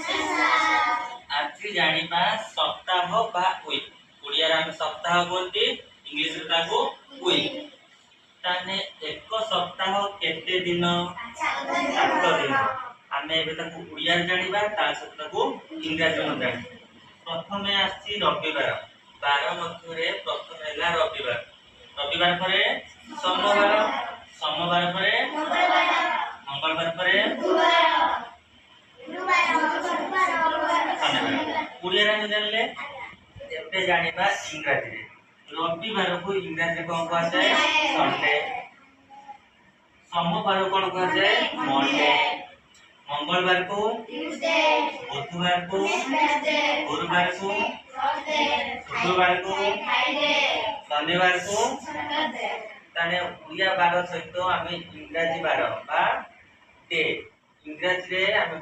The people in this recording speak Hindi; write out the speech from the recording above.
आज जानिबा सप्ताह बा वीक ओडिया रे हम सप्ताह बोलती इंग्लिश रे ताको वीक ताने एक सप्ताह केते दिन 7 दिन आमे एबे ताको ओडिया रे जानिबा ता सहित ताको इंग्लिश रे जानि प्रथमे आछि रविवार 12 मध्य रे प्रथम हैला रविवार रविवार परे सोमवार सोमवार परे मंगलवार परे ओडिया रे जानले एबे जानिबा इंग्लिश रे रविवार को इंग्लिश रे कोन कहै छै संडे सोमवार को कोन कहै छै मंडे मंगलवार को ट्यूसडे बुधवार को वेडनेसडे गुरुवार को थर्सडे शुक्रवार को फ्राइडे शनिवार को सैटरडे ताने ओडिया बार सहित आमे इंग्लिश बार बा डे इंग्लिश रे आमे